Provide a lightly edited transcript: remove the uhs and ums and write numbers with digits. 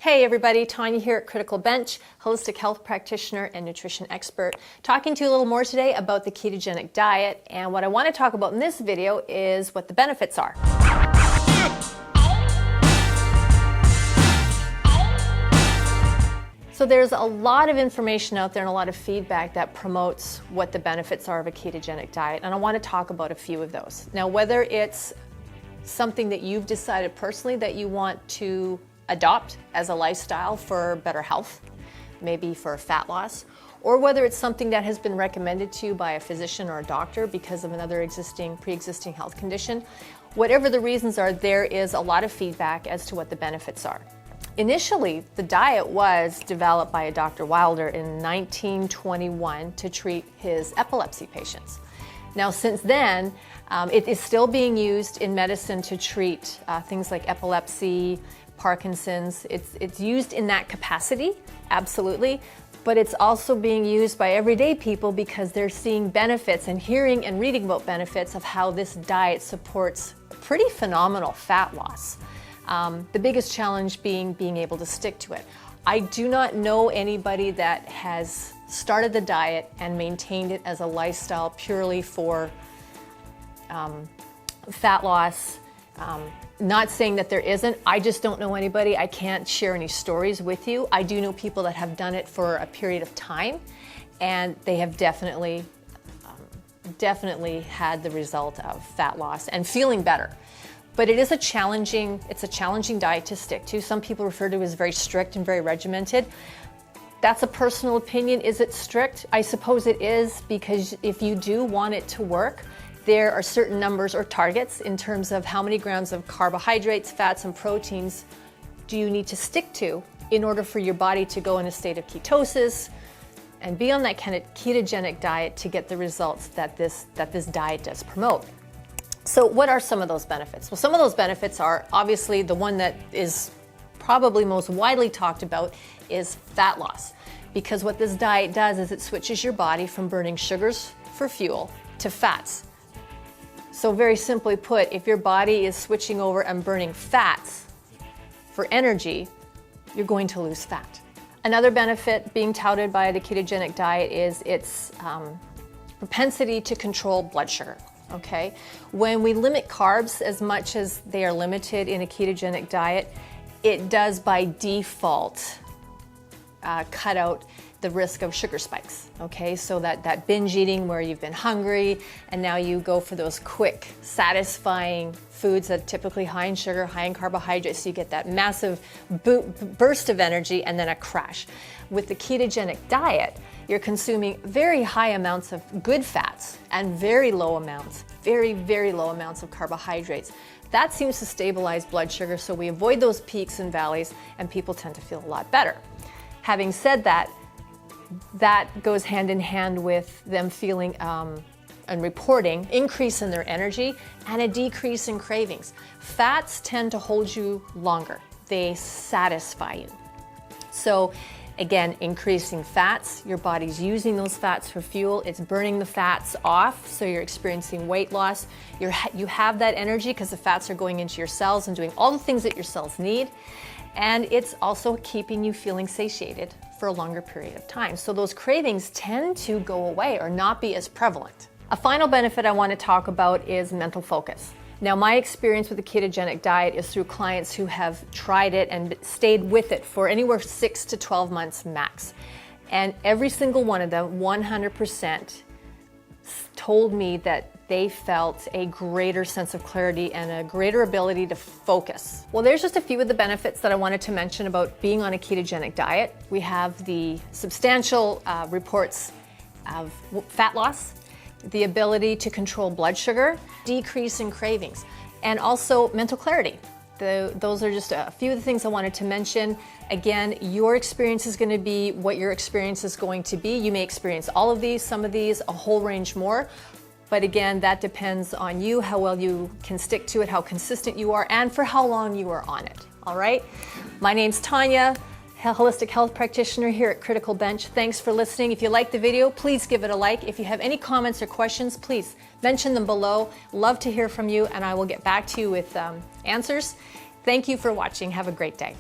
Hey everybody, Tonya here at Critical Bench, holistic health practitioner and nutrition expert, talking to you a little more today about the ketogenic diet. And what I want to talk about in this video is what the benefits are. So there's a lot of information out there and a lot of feedback that promotes what the benefits are of a ketogenic diet, and I want to talk about a few of those. Now, whether it's something that you've decided personally that you want to adopt as a lifestyle for better health, maybe for fat loss, or whether it's something that has been recommended to you by a physician or a doctor because of another pre-existing health condition, whatever the reasons are, there is a lot of feedback as to what the benefits are. Initially, the diet was developed by a Dr. Wilder in 1921 to treat his epilepsy patients. Now, since then, it is still being used in medicine to treat things like epilepsy, Parkinson's. It's used in that capacity, absolutely, but it's also being used by everyday people because they're seeing benefits and hearing and reading about benefits of how this diet supports pretty phenomenal fat loss. The biggest challenge being able to stick to it. I do not know anybody that has started the diet and maintained it as a lifestyle purely for fat loss. Not saying that there isn't, I just don't know anybody. I can't share any stories with you. I do know people that have done it for a period of time, and they have definitely had the result of fat loss and feeling better. But it is a challenging diet to stick to. Some people refer to it as very strict and very regimented. That's a personal opinion. Is it strict? I suppose it is, because if you do want it to work, there are certain numbers or targets in terms of how many grams of carbohydrates, fats, and proteins do you need to stick to in order for your body to go in a state of ketosis and be on that kind of ketogenic diet to get the results that this diet does promote. So what are some of those benefits? Well, some of those benefits are obviously the one that is probably most widely talked about is fat loss, because what this diet does is it switches your body from burning sugars for fuel to fats. So very simply put, if your body is switching over and burning fats for energy, you're going to lose fat. Another benefit being touted by the ketogenic diet is its propensity to control blood sugar. Okay, when we limit carbs as much as they are limited in a ketogenic diet, it does by default cut out the risk of sugar spikes. Okay, so that binge eating where you've been hungry and now you go for those quick, satisfying foods that are typically high in sugar, high in carbohydrates, so you get that massive burst of energy and then a crash. With the ketogenic diet, you're consuming very high amounts of good fats and very low amounts, very, very low amounts of carbohydrates. That seems to stabilize blood sugar, so we avoid those peaks and valleys and people tend to feel a lot better. Having said that, that goes hand in hand with them feeling and reporting increase in their energy and a decrease in cravings. Fats tend to hold you longer. They satisfy you. So again, increasing fats, your body's using those fats for fuel. It's burning the fats off, so you're experiencing weight loss. You have that energy because the fats are going into your cells and doing all the things that your cells need. And it's also keeping you feeling satiated for a longer period of time. So those cravings tend to go away or not be as prevalent. A final benefit I want to talk about is mental focus. Now, my experience with the ketogenic diet is through clients who have tried it and stayed with it for anywhere 6 to 12 months max. And every single one of them, 100%, told me that they felt a greater sense of clarity and a greater ability to focus. Well, there's just a few of the benefits that I wanted to mention about being on a ketogenic diet. We have the substantial reports of fat loss, the ability to control blood sugar, decrease in cravings, and also mental clarity. Those are just a few of the things I wanted to mention. Again, your experience is going to be what your experience is going to be. You may experience all of these, some of these, a whole range more. But again, that depends on you, how well you can stick to it, how consistent you are, and for how long you are on it. All right? My name's Tonya, holistic health practitioner here at Critical Bench. Thanks for listening. If you liked the video, please give it a like. If you have any comments or questions, please mention them below. Love to hear from you, and I will get back to you with answers. Thank you for watching. Have a great day.